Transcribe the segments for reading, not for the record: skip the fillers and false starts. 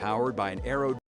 powered by an aerodynamic.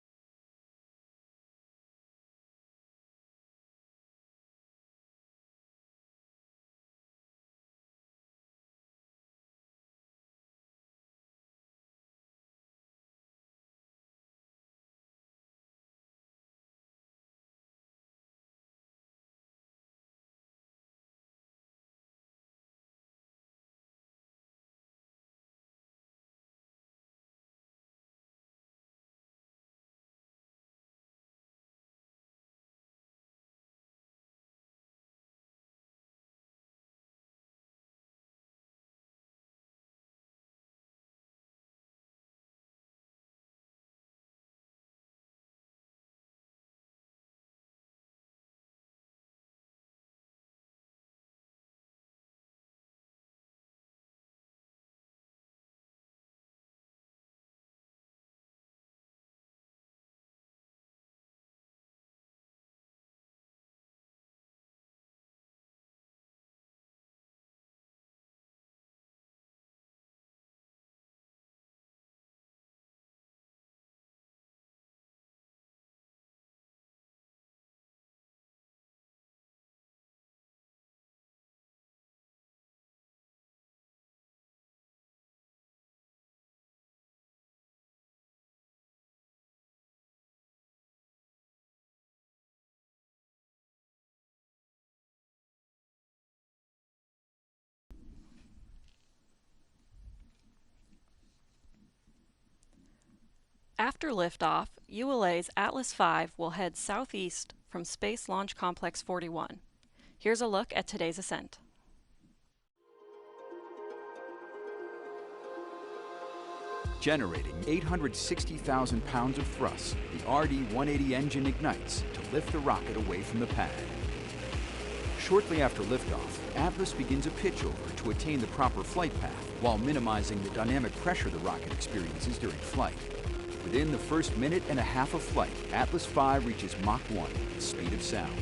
After liftoff, ULA's Atlas V will head southeast from Space Launch Complex 41. Here's a look at today's ascent. Generating 860,000 pounds of thrust, the RD-180 engine ignites to lift the rocket away from the pad. Shortly after liftoff, Atlas begins a pitchover to attain the proper flight path while minimizing the dynamic pressure the rocket experiences during flight. Within the first minute and a half of flight, Atlas V reaches Mach 1, the speed of sound.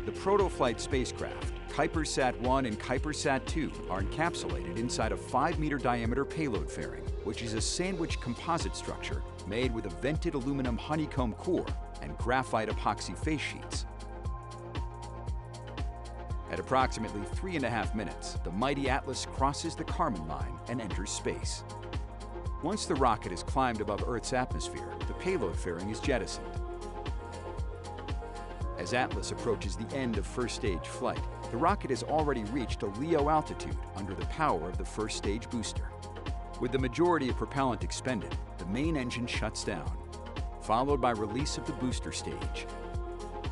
The proto-flight spacecraft, KuiperSat-1 and KuiperSat-2, are encapsulated inside a 5-meter diameter payload fairing, which is a sandwich composite structure made with a vented aluminum honeycomb core and graphite epoxy face sheets. At approximately 3.5 minutes, the mighty Atlas crosses the Kármán line and enters space. Once the rocket has climbed above Earth's atmosphere, the payload fairing is jettisoned. As Atlas approaches the end of first stage flight, the rocket has already reached a LEO altitude under the power of the first stage booster. With the majority of propellant expended, the main engine shuts down, followed by release of the booster stage.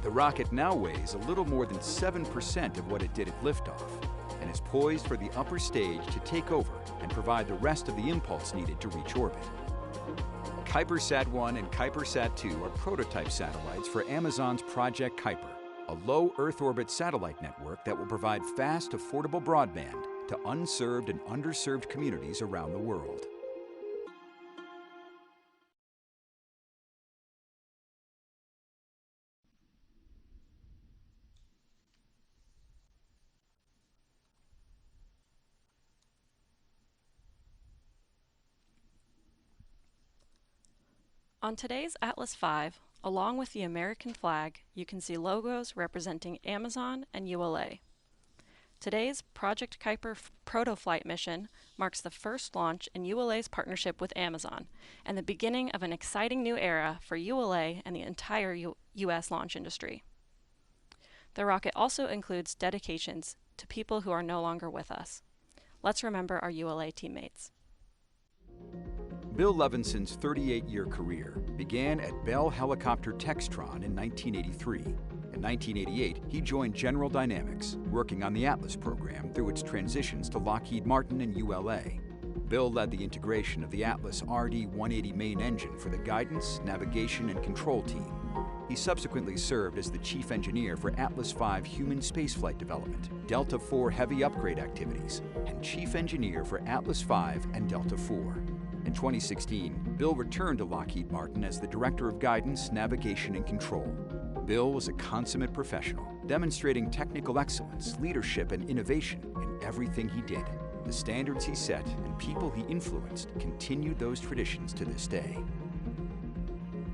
The rocket now weighs a little more than 7% of what it did at liftoff and is poised for the upper stage to take over and provide the rest of the impulse needed to reach orbit. KuiperSat-1 and KuiperSat-2 are prototype satellites for Amazon's Project Kuiper, a low Earth orbit satellite network that will provide fast, affordable broadband to unserved and underserved communities around the world. On today's Atlas V, along with the American flag, you can see logos representing Amazon and ULA. Today's Project Kuiper proto-flight mission marks the first launch in ULA's partnership with Amazon and the beginning of an exciting new era for ULA and the entire U.S. launch industry. The rocket also includes dedications to people who are no longer with us. Let's remember our ULA teammates. Bill Levinson's 38-year career began at Bell Helicopter Textron in 1983. In 1988, he joined General Dynamics, working on the Atlas program through its transitions to Lockheed Martin and ULA. Bill led the integration of the Atlas RD-180 main engine for the guidance, navigation, and control team. He subsequently served as the chief engineer for Atlas V human spaceflight development, Delta IV heavy upgrade activities, and chief engineer for Atlas V and Delta IV. In 2016, Bill returned to Lockheed Martin as the Director of Guidance, Navigation, and Control. Bill was a consummate professional, demonstrating technical excellence, leadership, and innovation in everything he did. The standards he set and people he influenced continued those traditions to this day.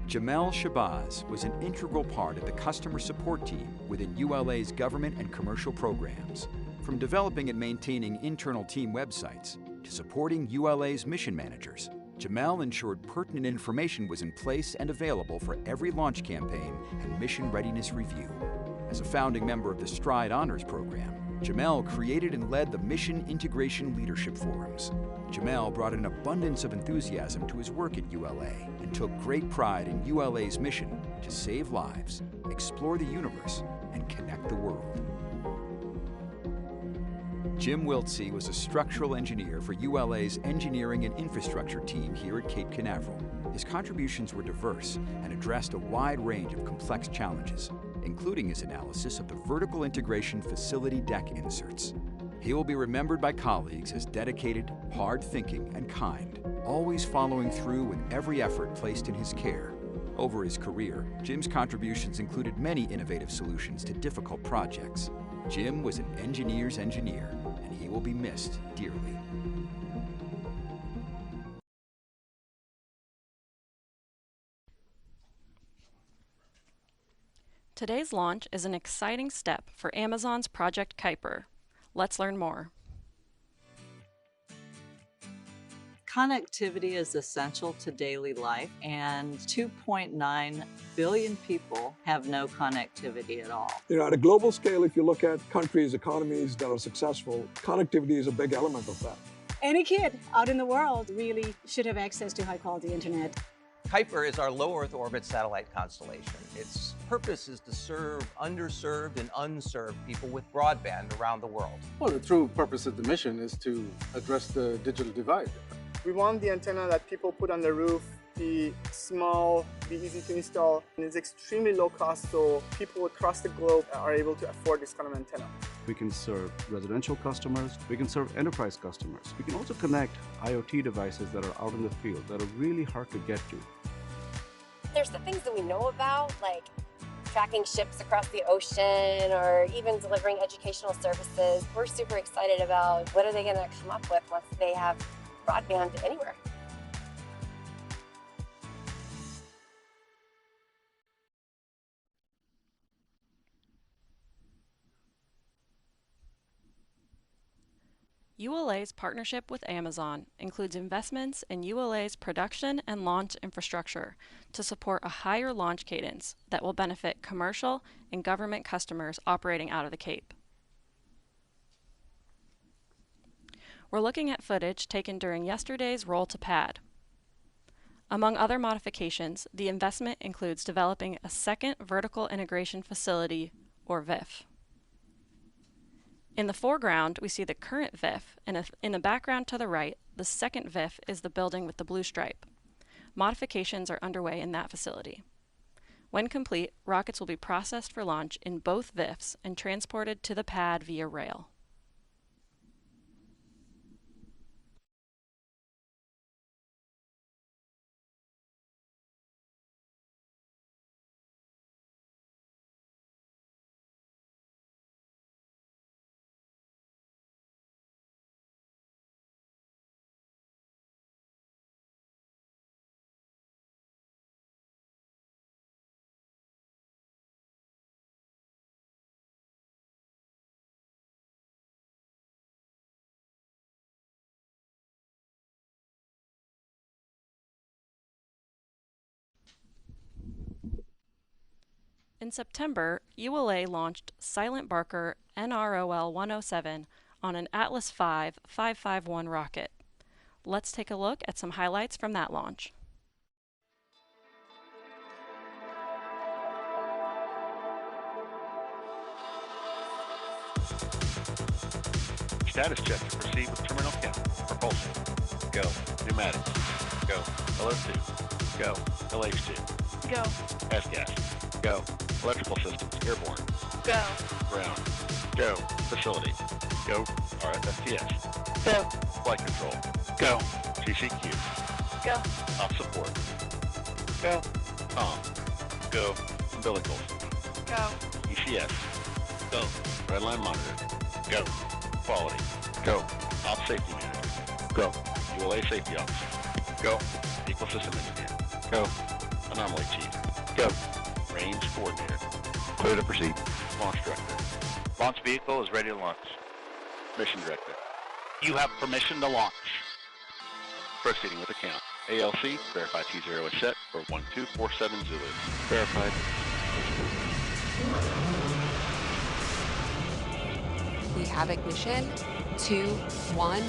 Jamel Shabazz was an integral part of the customer support team within ULA's government and commercial programs. From developing and maintaining internal team websites to supporting ULA's mission managers, Jamel ensured pertinent information was in place and available for every launch campaign and mission readiness review. As a founding member of the STRIDE Honors Program, Jamel created and led the Mission Integration Leadership Forums. Jamel brought an abundance of enthusiasm to his work at ULA and took great pride in ULA's mission to save lives, explore the universe, and connect the world. Jim Wiltsey was a structural engineer for ULA's engineering and infrastructure team here at Cape Canaveral. His contributions were diverse and addressed a wide range of complex challenges, including his analysis of the vertical integration facility deck inserts. He will be remembered by colleagues as dedicated, hard-thinking, and kind, always following through with every effort placed in his care. Over his career, Jim's contributions included many innovative solutions to difficult projects. Jim was an engineer's engineer, and he will be missed dearly. Today's launch is an exciting step for Amazon's Project Kuiper. Let's learn more. Connectivity is essential to daily life, and 2.9 billion people have no connectivity at all. You know, at a global scale, if you look at countries, economies that are successful, connectivity is a big element of that. Any kid out in the world really should have access to high-quality internet. Kuiper is our low Earth orbit satellite constellation. Its purpose is to serve underserved and unserved people with broadband around the world. Well, the true purpose of the mission is to address the digital divide. We want the antenna that people put on the roof be small, be easy to install, and it's extremely low cost, so people across the globe are able to afford this kind of antenna. We can serve residential customers, we can serve enterprise customers. We can also connect IoT devices that are out in the field that are really hard to get to. There's the things that we know about, like tracking ships across the ocean or even delivering educational services. We're super excited about what are they going to come up with once they have broadband anywhere. ULA's partnership with Amazon includes investments in ULA's production and launch infrastructure to support a higher launch cadence that will benefit commercial and government customers operating out of the Cape. We're looking at footage taken during yesterday's roll to pad. Among other modifications, the investment includes developing a second vertical integration facility, or VIF. In the foreground, we see the current VIF, and in the background to the right, the second VIF is the building with the blue stripe. Modifications are underway in that facility. When complete, rockets will be processed for launch in both VIFs and transported to the pad via rail. In September, ULA launched Silent Barker NROL 107 on an Atlas V 551 rocket. Let's take a look at some highlights from that launch. Status check to proceed with terminal count. Propulsion. Go. Pneumatics. Go. LO2. Go. LH2. Go. F-gas. Go. Electrical systems. Airborne. Go. Ground. Go. Facility. Go. RFSTS. Go. Flight control. Go. GCQ. Go. Op support. Go. COM. Go. Umbilicals. Go. ECS. Go. Redline monitor. Go. Quality. Go. Ops Safety Manager. Go. ULA Safety Officer. Go. Vehicle System Engineer. Go. Anomaly Chief. Go. Range Coordinator. Clear to proceed. Launch Director. Launch vehicle is ready to launch. Mission Director. You have permission to launch. Proceeding with the count. ALC, verify T0 is set for 1247 Zulu. Verified. We have ignition. 2, 1.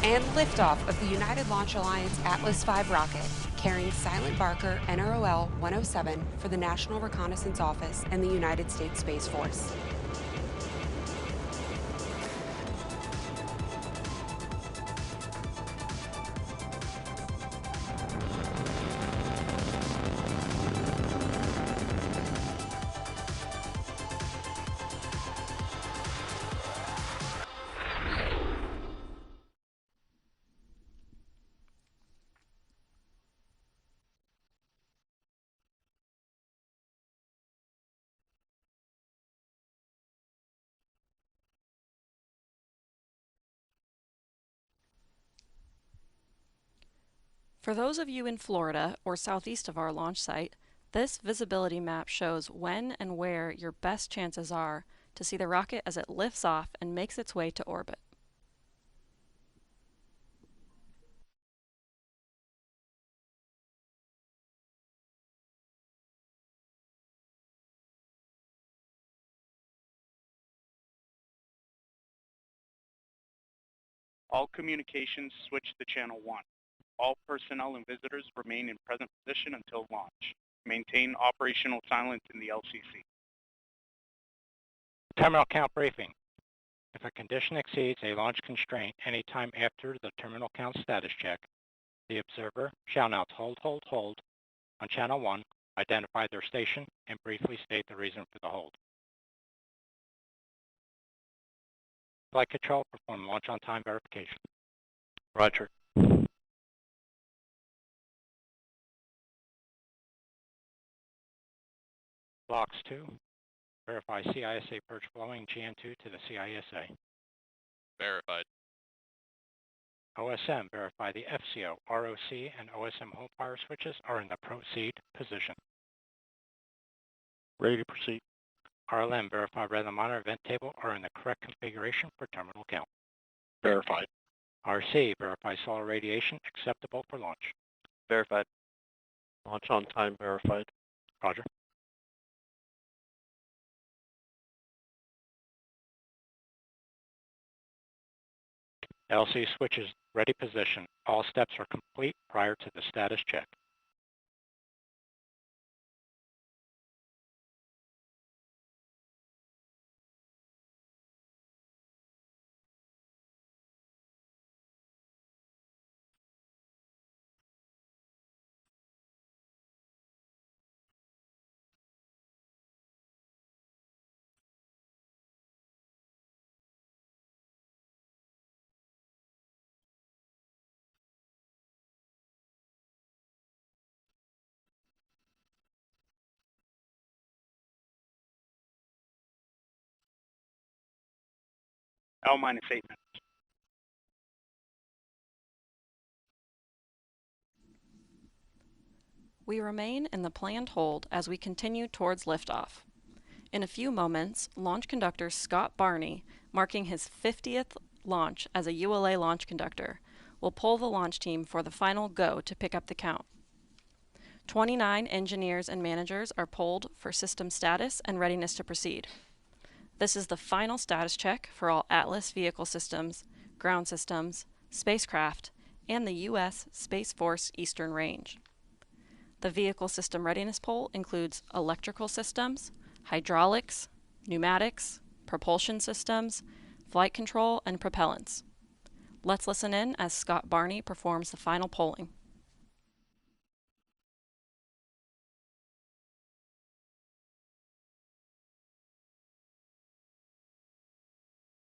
And liftoff of the United Launch Alliance Atlas V rocket, carrying Silent Barker NROL 107 for the National Reconnaissance Office and the United States Space Force. For those of you in Florida or southeast of our launch site, this visibility map shows when and where your best chances are to see the rocket as it lifts off and makes its way to orbit. All communications switch to channel 1. All personnel and visitors remain in present position until launch. Maintain operational silence in the LCC. Terminal count briefing. If a condition exceeds a launch constraint any time after the terminal count status check, the observer shall now hold on channel 1, identify their station, and briefly state the reason for the hold. Flight control, perform launch on time verification. Roger. Blocks 2, verify CISA purge flowing GN2 to the CISA. Verified. OSM, verify the FCO, ROC, and OSM hold fire switches are in the proceed position. Ready to proceed. RLM, verify radar monitor vent table are in the correct configuration for terminal count. Verified. RC, verify solar radiation acceptable for launch. Verified. Launch on time verified. Roger. LC switches ready position. All steps are complete prior to the status check. L-8 minutes. We remain in the planned hold as we continue towards liftoff. In a few moments, launch conductor Scott Barney, marking his 50th launch as a ULA launch conductor, will pull the launch team for the final go to pick up the count. 29 engineers and managers are polled for system status and readiness to proceed. This is the final status check for all Atlas vehicle systems, ground systems, spacecraft, and the U.S. Space Force Eastern Range. The vehicle system readiness poll includes electrical systems, hydraulics, pneumatics, propulsion systems, flight control, and propellants. Let's listen in as Scott Barney performs the final polling.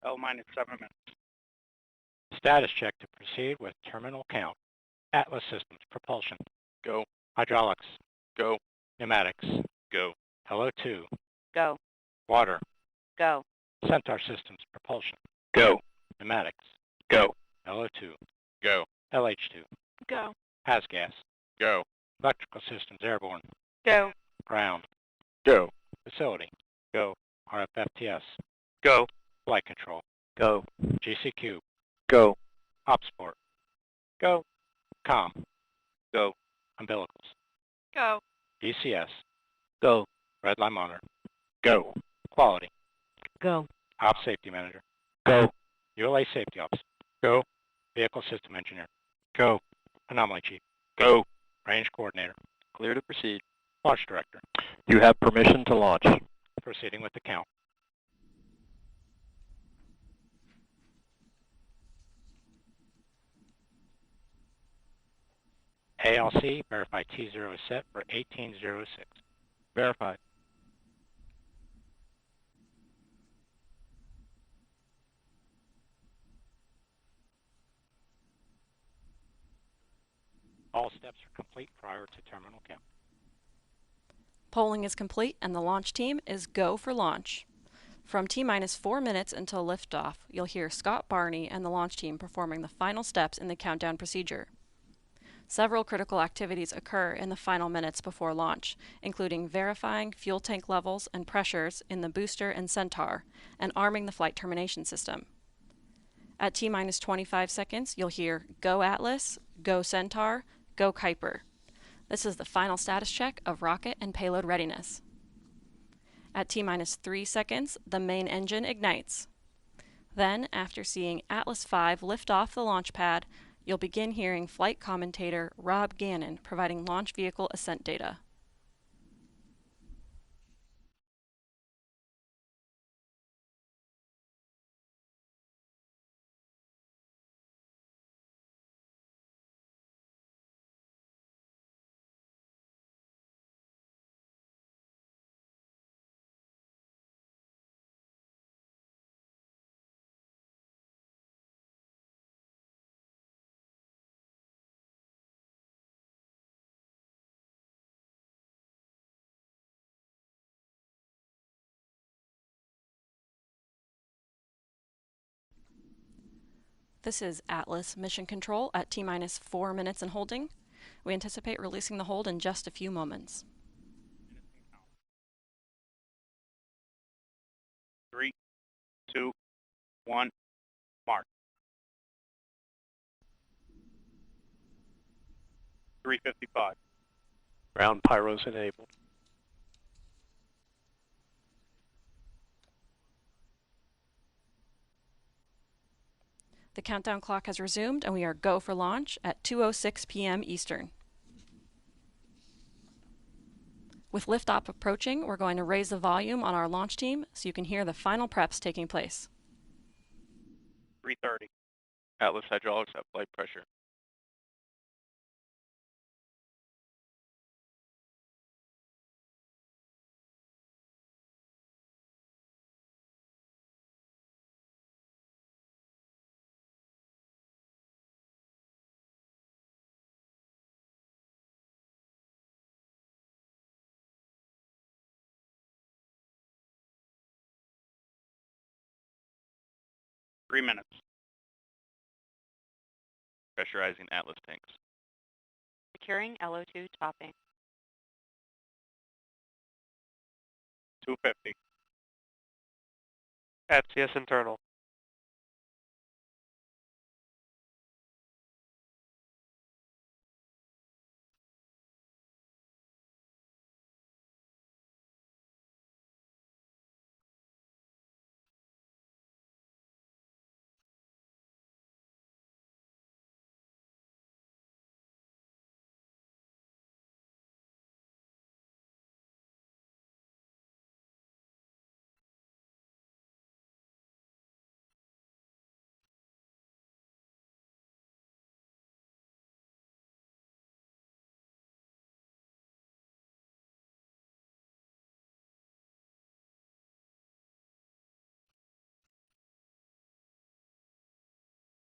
L-7 minutes. Status check to proceed with terminal count. Atlas systems, propulsion. Go. Hydraulics. Go. Pneumatics. Go. LO2. Go. Water. Go. Centaur Systems Propulsion. Go. Pneumatics. Go. LO2. Go. LH2. Go. HASGAS. Go. Electrical Systems Airborne. Go. Ground. Go. Facility. Go. RFFTS. Go. Flight Control. Go. GCQ. Go. OpSport. Go. COM. Go. Umbilicals. Go. ECS. Go. Redline Monitor. Go. Quality. Go. Ops Safety Manager. Go. ULA Safety Officer. Go. Vehicle System Engineer. Go. Anomaly Chief. Go. Range Coordinator. Clear to proceed. Launch Director. You have permission to launch. Proceeding with the count. ALC, verify T0 is set for 1806. Verified. All steps are complete prior to terminal count. Polling is complete and the launch team is go for launch. From T-minus 4 minutes until liftoff, you'll hear Scott Barney and the launch team performing the final steps in the countdown procedure. Several critical activities occur in the final minutes before launch, including verifying fuel tank levels and pressures in the booster and Centaur, and arming the flight termination system. At T-minus 25 seconds, you'll hear Go Atlas, Go Centaur, Go Kuiper. This is the final status check of rocket and payload readiness. At T-minus 3 seconds, the main engine ignites. Then, after seeing Atlas V lift off the launch pad, you'll begin hearing flight commentator Rob Gannon providing launch vehicle ascent data. This is Atlas Mission Control at T-minus 4 minutes and holding. We anticipate releasing the hold in just a few moments. 3, 2, 1, mark. 355. Ground pyros enabled. The countdown clock has resumed and we are go for launch at 2:06 p.m. Eastern. With liftoff approaching, we're going to raise the volume on our launch team so you can hear the final preps taking place. 330. Atlas hydraulics at flight pressure. Three minutes. Pressurizing Atlas tanks. Securing LO2 topping. 250. At CS internal.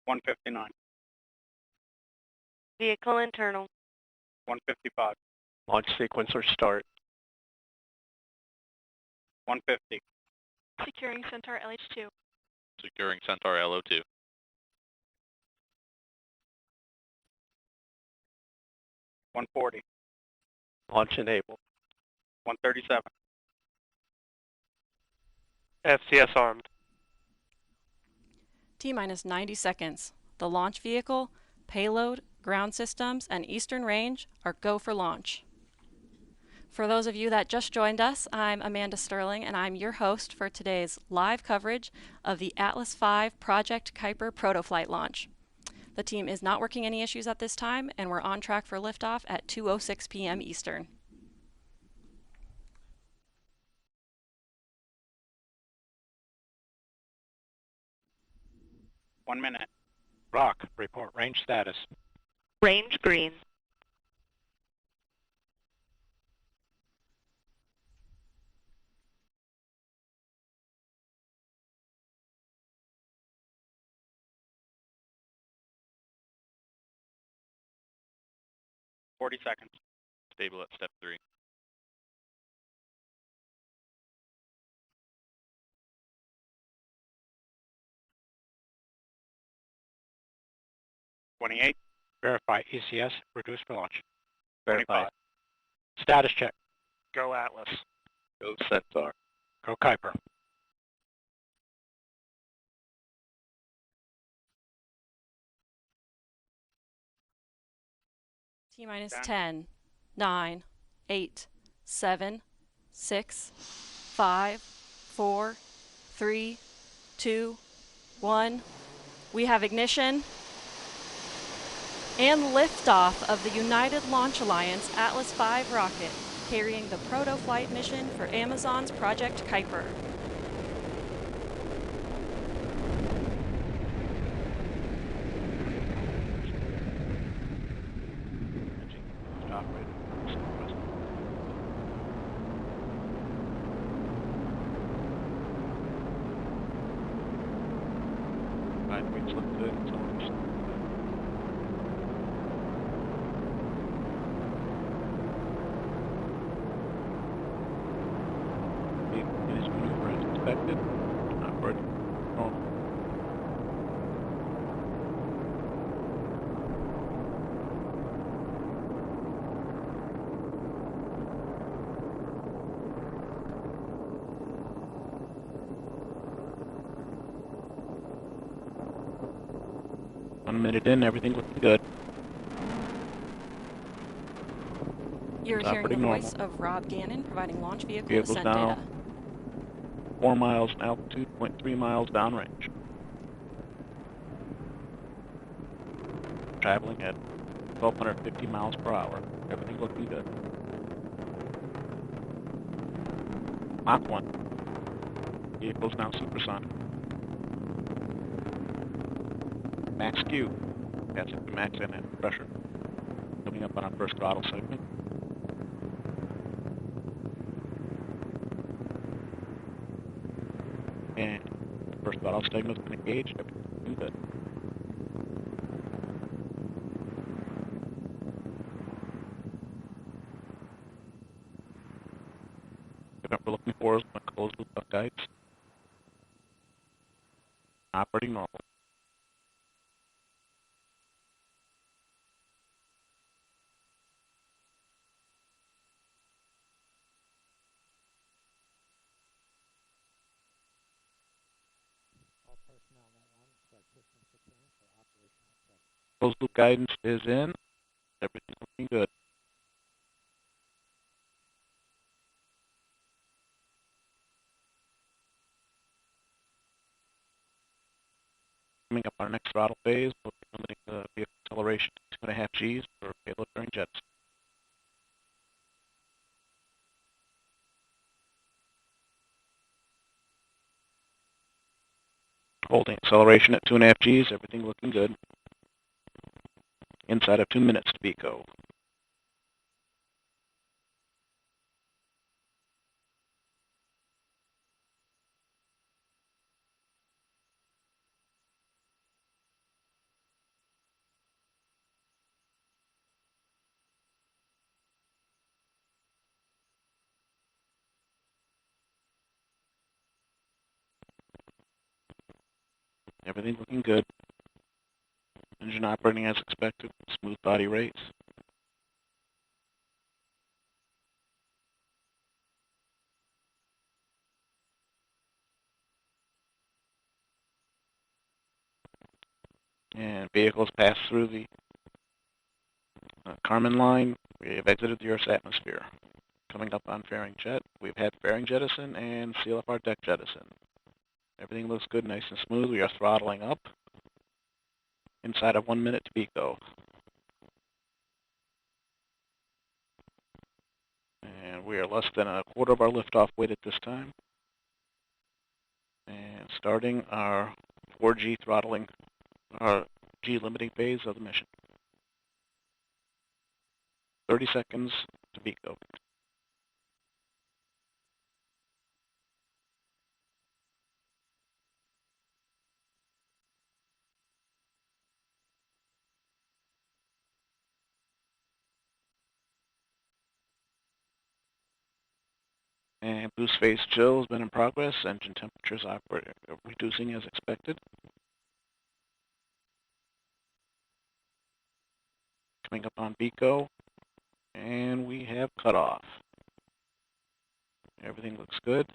$159. Vehicle internal. $155. Launch sequence or start. 150. Securing Centaur LH2. Securing Centaur LO2. 140. Launch enabled. 137. FCS armed. T-minus 90 seconds. The launch vehicle, payload, ground systems, and Eastern Range are go for launch. For those of you that just joined us, I'm Amanda Sterling, and I'm your host for today's live coverage of the Atlas V Project Kuiper protoflight launch. The team is not working any issues at this time, and we're on track for liftoff at 2:06 p.m. Eastern. One minute. Rock, report range status. Range green. Forty seconds. Stable at step 3. 28. Verify ECS, reduce for launch. 25. Status check. Go Atlas. Go Centaur. Go Kuiper. T-minus 10, 9, 8, 7, 6, 5, 4, 3, 2, 1. We have ignition and liftoff of the United Launch Alliance Atlas V rocket, carrying the proto-flight mission for Amazon's Project Kuiper. Look good. Finish maneuver as expected. Upward. Normal. One minute in, everything looking good. You're hearing the Operating voice normal. of Rob Gannon providing launch vehicle Vehicle's ascent now data. 4 miles in altitude, 0.3 miles downrange. Traveling at 1,250 miles per hour. Everything looking good. Mach 1. Vehicle's now supersonic. Max Q. That's at the max end pressure. Coming up on our first throttle segment. And the first throttle segment's been engaged. Everything's good. What we're looking for is my closed loop duck guides. Operating normally. Closed loop guidance is in. Everything's looking good. Coming up our next throttle phase, we'll be limiting the vehicle acceleration to 2.5 Gs for payload bearing jets. Holding acceleration at 2.5 Gs, everything looking good. Inside of 2 minutes to BECO. Everything looking good. Engine operating as expected. Smooth body rates. And vehicles pass through the Kármán line. We have exited the Earth's atmosphere. Coming up on fairing jet, we've had fairing jettison and CLFR deck jettison. Everything looks good, nice and smooth. We are throttling up inside of 1 minute to BECO. And we are less than a quarter of our liftoff weight at this time. And starting our 4G throttling, our G limiting phase of the mission. 30 seconds to BECO. And boost phase chill has been in progress. Engine temperatures are reducing as expected. Coming up on BECO, and we have cut off. Everything looks good.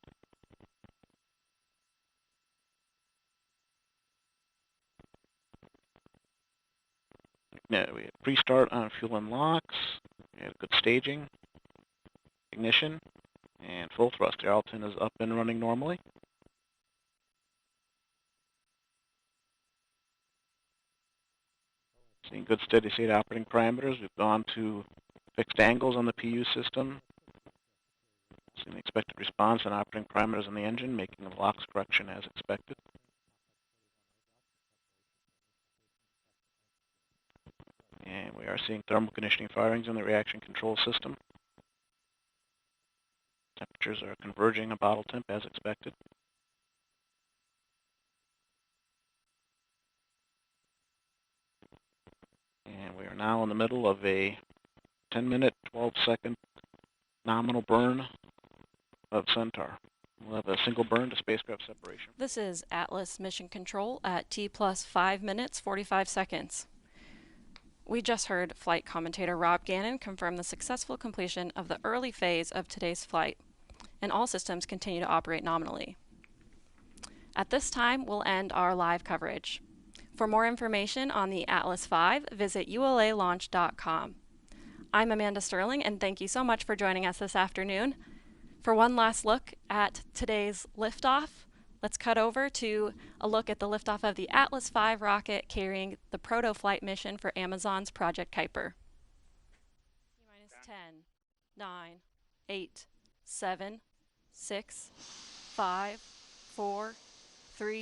Now we have pre-start on fuel and locks. We have good staging, ignition, and full thrust. The Arleton is up and running normally. Seeing good steady state operating parameters. We've gone to fixed angles on the PU system. Seeing the expected response and operating parameters on the engine, making the LOX correction as expected. And we are seeing thermal conditioning firings in the reaction control system. Temperatures are converging about bottle temp as expected. And we are now in the middle of a 10-minute, 12-second nominal burn of Centaur. We'll have a single burn to spacecraft separation. This is Atlas Mission Control at T plus 5 minutes, 45 seconds. We just heard flight commentator Rob Gannon confirm the successful completion of the early phase of today's flight, and all systems continue to operate nominally. At this time, we'll end our live coverage. For more information on the Atlas V, visit ulalaunch.com. I'm Amanda Sterling, and thank you so much for joining us this afternoon. For one last look at today's liftoff, let's cut over to a look at the liftoff of the Atlas V rocket carrying the proto-flight mission for Amazon's Project Kuiper. T-minus 10, 9, 8, 7, 6, 5, 4, 3,